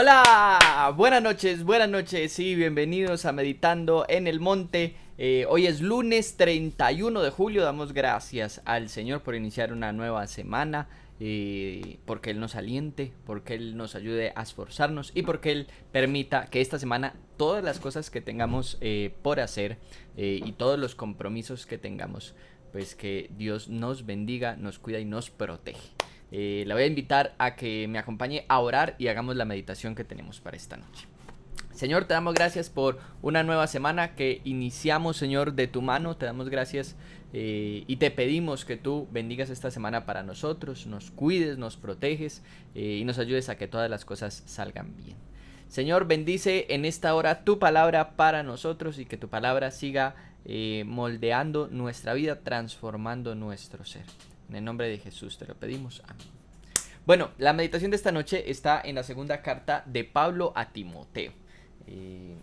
Hola, buenas noches y bienvenidos a Meditando en el Monte. Hoy es lunes 31 de julio, damos gracias al Señor por iniciar una nueva semana, porque Él nos aliente, porque Él nos ayude a esforzarnos y porque Él permita que esta semana todas las cosas que tengamos por hacer y todos los compromisos que tengamos, pues que Dios nos bendiga, nos cuida y nos protege. La voy a invitar a que me acompañe a orar y hagamos la meditación que tenemos para esta noche. Señor, te damos gracias por una nueva semana que iniciamos, Señor, de tu mano. Te damos gracias y te pedimos que tú bendigas esta semana para nosotros, nos cuides, nos proteges y nos ayudes a que todas las cosas salgan bien. Señor, bendice en esta hora tu palabra para nosotros y que tu palabra siga moldeando nuestra vida, transformando nuestro ser. En el nombre de Jesús te lo pedimos. Amén. Bueno, la meditación de esta noche está en la segunda carta de Pablo a Timoteo. Eh,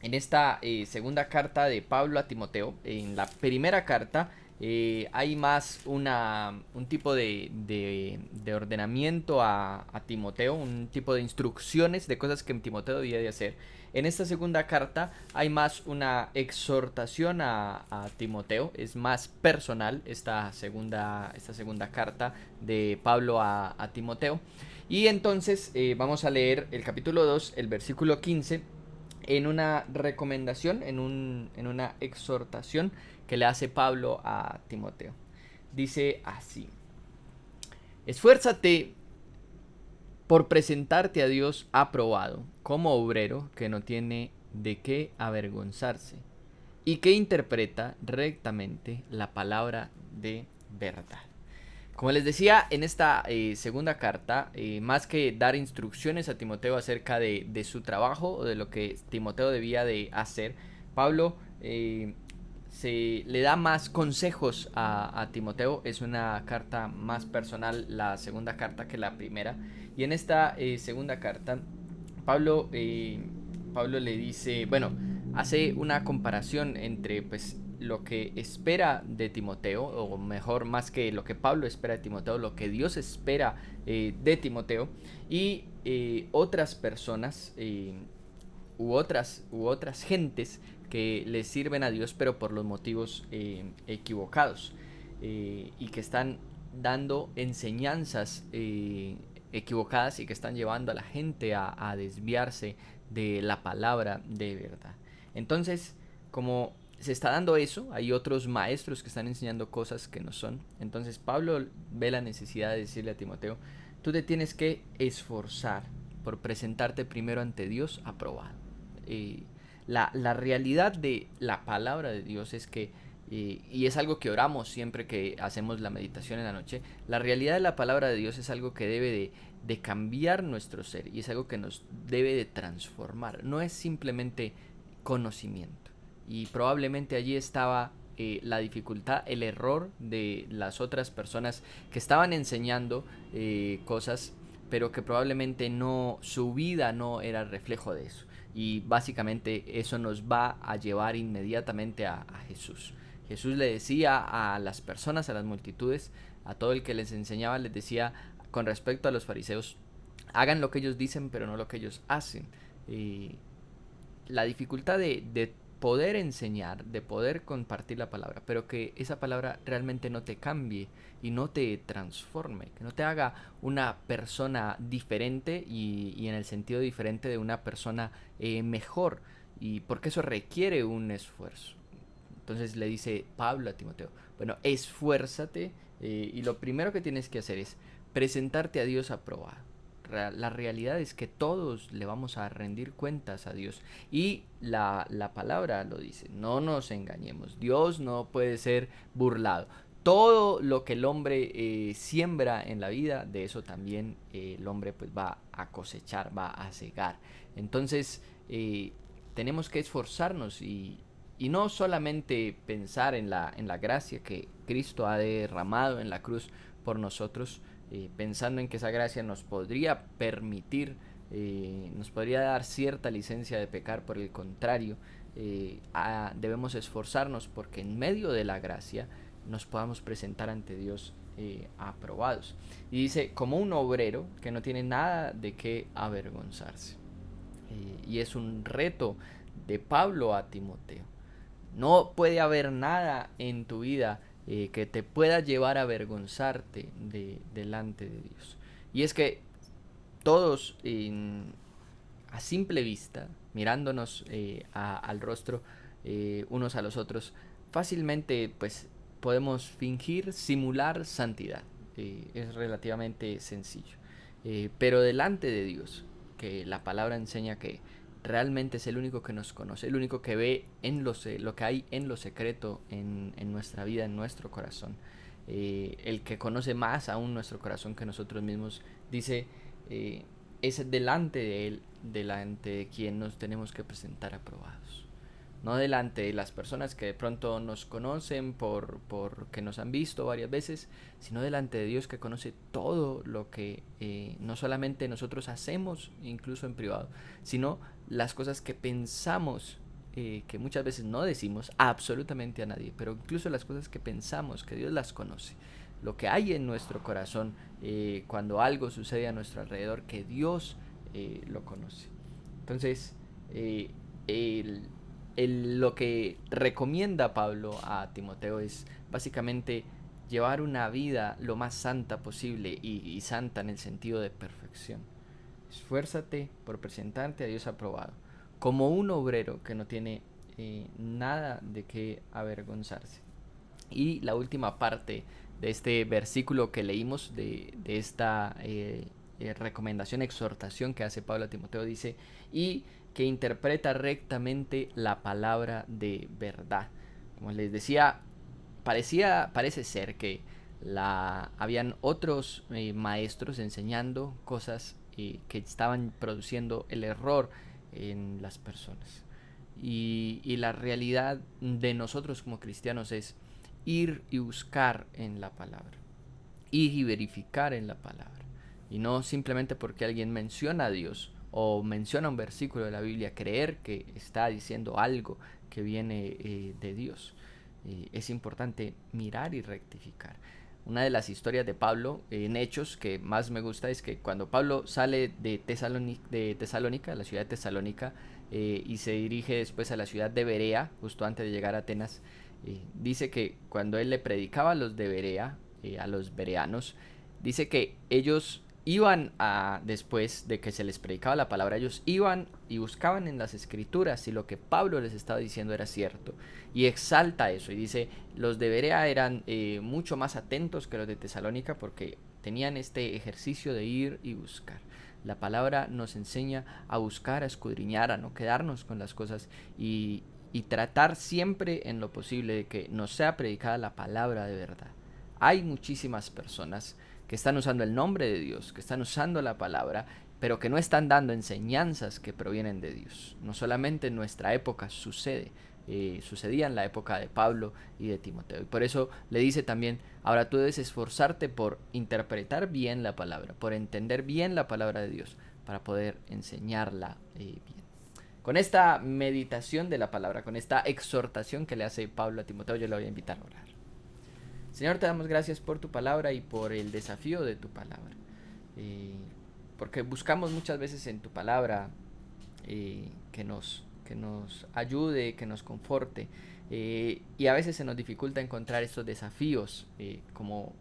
en esta segunda carta de Pablo a Timoteo, en la primera carta, hay más un tipo de ordenamiento a Timoteo, un tipo de instrucciones de cosas que Timoteo debía de hacer. En esta segunda carta hay más una exhortación a Timoteo, es más personal esta segunda carta de Pablo a Timoteo. Y entonces vamos a leer el capítulo 2, el versículo 15, en una recomendación, en una exhortación que le hace Pablo a Timoteo. Dice así: esfuérzate por presentarte a Dios aprobado, como obrero que no tiene de qué avergonzarse y que interpreta rectamente la palabra de verdad. Como les decía, en esta segunda carta, más que dar instrucciones a Timoteo acerca de su trabajo o de lo que Timoteo debía de hacer, Pablo se le da más consejos a Timoteo. Es una carta más personal, la segunda carta, que la primera. Y en esta segunda carta, Pablo, Pablo le dice, bueno, hace una comparación entre pues lo que espera de Timoteo, o mejor, más que lo que Pablo espera de Timoteo, lo que Dios espera de Timoteo, y otras personas u otras gentes que le sirven a Dios, pero por los motivos equivocados, y que están dando enseñanzas equivocadas y que están llevando a la gente a desviarse de la palabra de verdad. Entonces, como se está dando eso, hay otros maestros que están enseñando cosas que no son. Entonces Pablo ve la necesidad de decirle a Timoteo: tú te tienes que esforzar por presentarte primero ante Dios aprobado. Eh, la realidad de la palabra de Dios es que, y es algo que oramos siempre que hacemos la meditación en la noche, la realidad de la palabra de Dios es algo que debe de cambiar nuestro ser, y es algo que nos debe de transformar. No es simplemente conocimiento. Y probablemente allí estaba la dificultad, el error de las otras personas que estaban enseñando cosas, pero que probablemente no, su vida no era reflejo de eso. Y básicamente eso nos va a llevar inmediatamente a Jesús. Jesús le decía a las personas, a las multitudes, a todo el que les enseñaba, les decía con respecto a los fariseos: hagan lo que ellos dicen, pero no lo que ellos hacen. Eh, la dificultad de poder enseñar, de poder compartir la palabra, pero que esa palabra realmente no te cambie y no te transforme, que no te haga una persona diferente, y en el sentido diferente de una persona mejor, y porque eso requiere un esfuerzo. Entonces le dice Pablo a Timoteo: bueno, esfuérzate, y lo primero que tienes que hacer es presentarte a Dios aprobado. La realidad es que todos le vamos a rendir cuentas a Dios, y la palabra lo dice: no nos engañemos, Dios no puede ser burlado. Todo lo que el hombre siembra en la vida, de eso también el hombre pues va a cosechar, va a cegar. Entonces tenemos que esforzarnos, y no solamente pensar en la gracia que Cristo ha derramado en la cruz por nosotros, pensando en que esa gracia nos podría permitir, nos podría dar cierta licencia de pecar. Por el contrario, debemos esforzarnos porque en medio de la gracia nos podamos presentar ante Dios aprobados. Y dice, como un obrero que no tiene nada de qué avergonzarse. Y es un reto de Pablo a Timoteo. No puede haber nada en tu vida que te pueda llevar a avergonzarte delante de Dios. Y es que todos a simple vista, mirándonos al rostro unos a los otros, fácilmente pues podemos fingir, simular santidad. Es relativamente sencillo. Pero delante de Dios, que la palabra enseña que realmente es el único que nos conoce, el único que ve lo que hay en lo secreto en nuestra vida, en nuestro corazón, el que conoce más aún nuestro corazón que nosotros mismos, dice, es delante de Él, delante de quien nos tenemos que presentar aprobados. No delante de las personas que de pronto nos conocen porque nos han visto varias veces, sino delante de Dios que conoce todo lo que no solamente nosotros hacemos, incluso en privado, sino las cosas que pensamos, que muchas veces no decimos absolutamente a nadie, pero incluso las cosas que pensamos, que Dios las conoce. Lo que hay en nuestro corazón cuando algo sucede a nuestro alrededor, que Dios lo conoce. Entonces, el lo que recomienda Pablo a Timoteo es básicamente llevar una vida lo más santa posible y santa en el sentido de perfección. Esfuérzate por presentarte a Dios aprobado, como un obrero que no tiene nada de qué avergonzarse. Y la última parte de este versículo que leímos, de esta recomendación, exhortación que hace Pablo a Timoteo, dice, y que interpreta rectamente la palabra de verdad. Como les decía, parece ser que habían otros maestros enseñando cosas que estaban produciendo el error en las personas. Y la realidad de nosotros como cristianos es ir y buscar en la palabra, ir y verificar en la palabra, y no simplemente porque alguien menciona a Dios o menciona un versículo de la Biblia, creer que está diciendo algo que viene de Dios. Es importante mirar y rectificar. Una de las historias de Pablo en Hechos que más me gusta es que cuando Pablo sale de Tesalónica, la ciudad de Tesalónica, y se dirige después a la ciudad de Berea, justo antes de llegar a Atenas, dice que cuando él le predicaba a los de Berea, a los bereanos, dice que ellos iban después de que se les predicaba la palabra, ellos iban y buscaban en las escrituras si lo que Pablo les estaba diciendo era cierto, y exalta eso y dice, los de Berea eran mucho más atentos que los de Tesalónica porque tenían este ejercicio de ir y buscar. La palabra nos enseña a buscar, a escudriñar, a no quedarnos con las cosas y tratar siempre en lo posible de que nos sea predicada la palabra de verdad. Hay muchísimas personas que están usando el nombre de Dios, que están usando la palabra, pero que no están dando enseñanzas que provienen de Dios. No solamente en nuestra época sucedía en la época de Pablo y de Timoteo. Y por eso le dice también, ahora tú debes esforzarte por interpretar bien la palabra, por entender bien la palabra de Dios, para poder enseñarla bien. Con esta meditación de la palabra, con esta exhortación que le hace Pablo a Timoteo, yo le voy a invitar a orar. Señor, te damos gracias por tu palabra y por el desafío de tu palabra. Porque buscamos muchas veces en tu palabra que nos ayude, que nos conforte. Y a veces se nos dificulta encontrar estos desafíos, como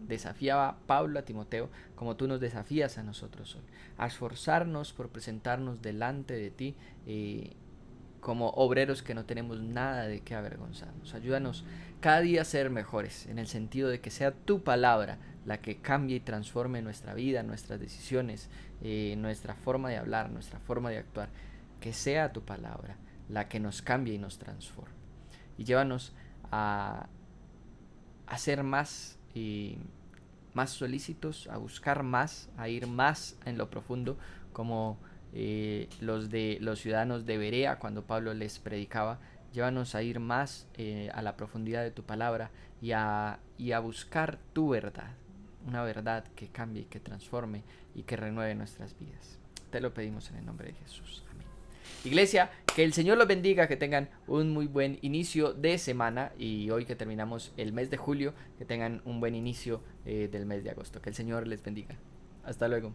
desafiaba Pablo a Timoteo, como tú nos desafías a nosotros hoy. A esforzarnos por presentarnos delante de ti como obreros que no tenemos nada de qué avergonzarnos. Ayúdanos cada día a ser mejores, en el sentido de que sea tu palabra la que cambie y transforme nuestra vida, nuestras decisiones, nuestra forma de hablar, nuestra forma de actuar. Que sea tu palabra la que nos cambie y nos transforme. Y llévanos a ser más solícitos, a buscar más, a ir más en lo profundo, como los ciudadanos de Berea cuando Pablo les predicaba. Llévanos a ir más a la profundidad de tu palabra y a buscar tu verdad, una verdad que cambie, que transforme y que renueve nuestras vidas. Te lo pedimos en el nombre de Jesús. Amén. Iglesia, que el Señor los bendiga, que tengan un muy buen inicio de semana y hoy que terminamos el mes de julio, que tengan un buen inicio del mes de agosto. Que el Señor les bendiga. Hasta luego.